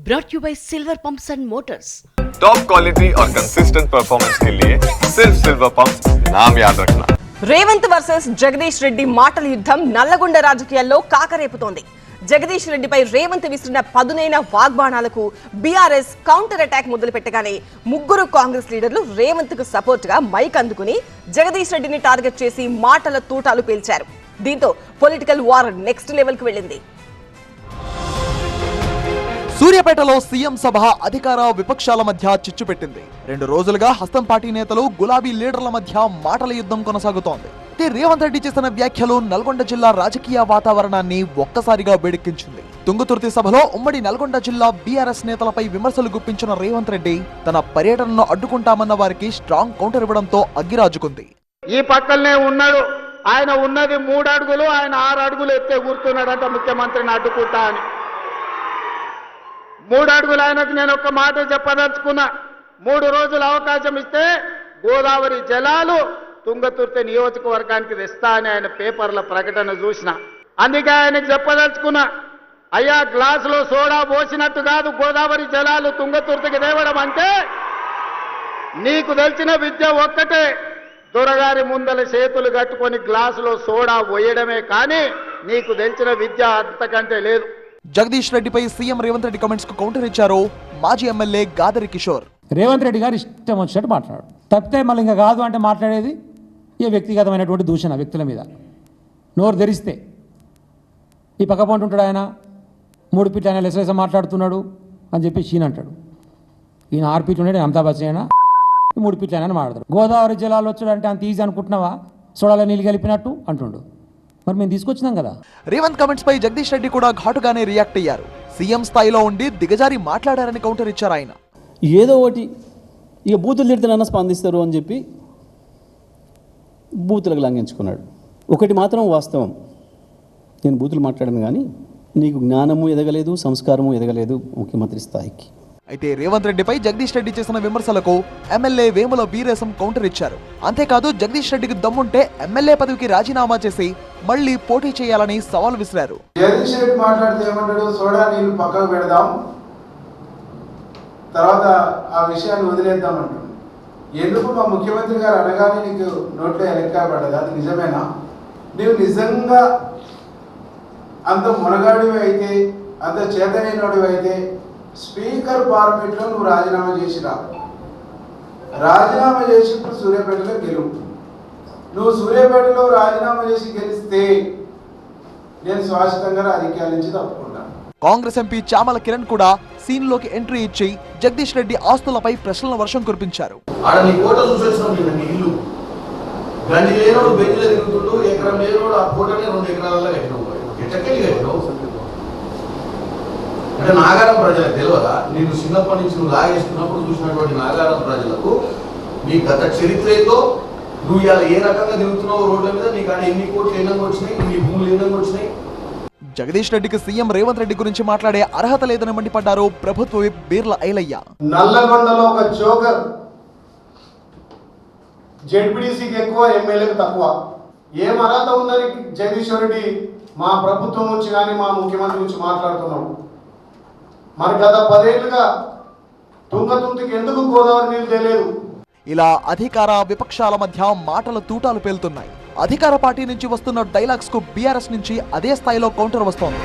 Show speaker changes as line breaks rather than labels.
brought you by Silver Pumps and Motors.
Top quality और consistent performance के लिए सिर्फ सिल्वर पंप्स नाम याद रखना.
రేవంత్ వర్సెస్ జగదీష్ రెడ్డి మాటల యుద్ధం నల్లగొండ రాజకీయాల్లో కాకరేపుతోంది. జగదీష్ రెడ్డిపై రేవంత్ విసిరిన పదునైన వాగ్బాణాలకు బీఆర్ఎస్ కౌంటర్ అటాక్ మొదలుపెట్టగానే ముగ్గురు కాంగ్రెస్ లీడర్లు రేవంత్ కు సపోర్ట్ గా మైక్ అందుకుని జగదీష్ రెడ్డిని టార్గెట్ చేసి మాటల తూటాలు పేల్చారు. దీంతో పొలిటికల్ వార్ నెక్స్ట్ లెవెల్ కు వెళ్ళింది.
సూర్యాపేటలో సీఎం సభ అధికార విపక్షాల మధ్య చిచ్చు పెట్టింది. 2 రోజులుగా హస్తం పార్టీ నేతలు గులాబీ లీడర్ల మధ్య మాటల యుద్ధం కొనసాగుతోంది. రేవంత్ రెడ్డి చేసిన వ్యాఖ్యలు నల్గొండ జిల్లా రాజకీయ వాతావరణాన్ని ఒక్కసారిగా వేడెక్కించింది. తుంగతుర్తి సభలో ఉమ్మడి నల్గొండ జిల్లా బీఆర్ఎస్ నేతలపై విమర్శలు గుప్పించిన రేవంత్ రెడ్డి తన పర్యటనను అడ్డుకుంటామన్న వారికి స్ట్రాంగ్ కౌంటర్ ఇవ్వడంతో అగ్గిరాజుకుంది.
ఈ పక్కనే ఉన్నాడు, ఆయన ఉన్నది 3 అడుగులు, ఆయన 6 అడుగులు ఎత్తే కూర్చున్నాడంట ముఖ్యమంత్రిని అడ్డుకుంటా అని. 3 అడుగులు ఆయనకు నేను ఒక్క మాట చెప్పదలుచుకున్నా. 3 రోజులు అవకాశం ఇస్తే గోదావరి జలాలు తుంగతుర్తి నియోజకవర్గానికి తెస్తా అని ఆయన పేపర్ల ప్రకటన చూసిన. అందుకే ఆయనకు చెప్పదలుచుకున్నా, అయ్యా గ్లాసులో సోడా పోసినట్టు కాదు గోదావరి జలాలు తుంగతుర్తికి తేవడం అంటే. నీకు తెలిసిన విద్య ఒక్కటే, దొరగారి ముందల చేతులు కట్టుకొని గ్లాసులో సోడా పోయడమే, కానీ నీకు తెలిసిన విద్య అంతకంటే లేదు.
జగదీష్ రెడ్డిపై సీఎం రేవంత్ రెడ్డి కామెంట్స్ కు కౌంటర్ ఇచ్చారు మాజీ ఎమ్మెల్యే గాదరి కిషోర్.
రేవంత్ రెడ్డి గారు ఇష్టం వచ్చినట్టు మాట్లాడు, తప్పితే మళ్ళీ ఇంకా కాదు అంటే మాట్లాడేది ఈ వ్యక్తిగతమైనటువంటి దూషణ వ్యక్తుల మీద. నోరు ధరిస్తే ఈ పక్కపొంటు ఉంటాడు ఆయన, 3 ఫీట్లు ఆయన లెసలేస మాట్లాడుతున్నాడు అని చెప్పి షీన్ అంటాడు. ఈయన 6 ఫీట్లు ఉన్నాడు, అమితాబ్ బచ్చన్ అయినా 3 ఫీట్లు ఆయన మాట్లాడతాడు. గోదావరి జలాలు వచ్చాడంటే అంత ఈజీ అనుకుంటున్నావా, సోడాలో నీళ్ళు కలిపినట్టు అంటుండు. మరి మేము తీసుకొచ్చినాం కదా.
రేవంత్ కామెంట్స్ పై జగదీష్ రెడ్డి కూడా ఘాటుగానే రియాక్ట్ అయ్యారు. సీఎం స్థాయిలో ఉండి దిగజారి మాట్లాడారని కౌంటర్ ఇచ్చారు ఆయన.
ఏదో ఒకటి ఇక బూతులు తిడితేనన్నా స్పందిస్తారు అని చెప్పి బూతులకు లంఘించుకున్నాడు. ఒకటి మాత్రం వాస్తవం, నేను బూతులు మాట్లాడాను కానీ నీకు జ్ఞానము ఎదగలేదు, సంస్కారము ఎదగలేదు ముఖ్యమంత్రి స్థాయికి.
అయితే రేవంత్ రెడ్డిపై జగదీష్ రెడ్డి చేసిన విమర్శలకు ఎమ్మెల్యే వేముల వీరేశం కౌంటర్ ఇచ్చారు. అంతేకాదు జగదీష్ రెడ్డికి దమ్ముంటే ఎమ్మెల్యే పదవికి రాజీనామా చేసి మళ్లీ పోటీ చేయాలని సవాల్ విసిరారు.
జగదీష్ రెడ్డి మాట్లాడితే ఏమంటాడు, సోడా నీళ్ళు పక్కకు పెడదాం, తర్వాత ఆ విషయాన్ని వదిలేద్దామంటాడు. ఎందుకు మా ముఖ్యమంత్రి గారు అనగానే నీకు నోట్లో ఎలక్కాబడ్డది, అది నిజమేనా? నీవు నిజంగా అంత మునగాడివి అయితే, అంత చేతనైనడివి అయితే స్పీకర్ ఫార్మేట్లో నువ్వు రాజీనామా చేసిరా. రాజీనామా చేసి ఇప్పుడు సూర్యాపేటలో గెలువు. నువ్వు సూర్యాపేటలో రాజీనామా చేసి గెలిస్తే నేను శాశ్వతంగా రాజకీయాల నుంచి తప్పుకుంటాను.
కాంగ్రెస్ ఎంపీ చామల కిరణ్ కూడా సీన్ లోకి ఎంట్రీ ఇచ్చి జగదీష్ రెడ్డి ఆస్తులపై ప్రశ్నల వర్షం కురిపించారు.
అంటే నాగారం ప్రజలకు తెలియదా? నేను చిన్నప్పటి నుంచి నువ్వు లాగేసుకున్నప్పుడు చూసినటువంటి నాగారం ప్రజలకు నీ గత చరిత్రతో నువ్వు ఇలా ఏ రకంగా తిరుగుతున్నావు రోడ్ల మీద, నీ కాడ ఎన్ని కోట్లు ఏనంగా వచ్చినాయి, నీ భూములు ఏనంగా వచ్చినాయి.
జగదీష్ రెడ్డికి సీఎం రేవంత్ రెడ్డి గురించి మాట్లాడే అర్హత లేదని మండిపడ్డారు ప్రభుత్వ విప్ బీర్ల ఐలయ్య.
నల్లగొండలో ఒక జోకర్, జెడ్పీటీసీకి ఎక్కువ, ఎమ్మెల్యేకి తక్కువ. ఏం అర్హత ఉందని జగదీష్ రెడ్డి మా ప్రభుత్వం నుంచి కానీ మా ముఖ్యమంత్రి నుంచి మాట్లాడుతున్నాడు? మరి గత 10 ఏళ్లుగా తుంగతుర్తికి ఎందుకు గోదావరి నీళ్ళు తెలియదు?
ఇలా అధికార విపక్షాల మధ్య మాటల తూటాలు పేలుతున్నాయి. అధికార పార్టీ నుంచి వస్తున్న డైలాగ్స్ కు బీఆర్ఎస్ నుంచి అదే స్థాయిలో కౌంటర్ వస్తోంది.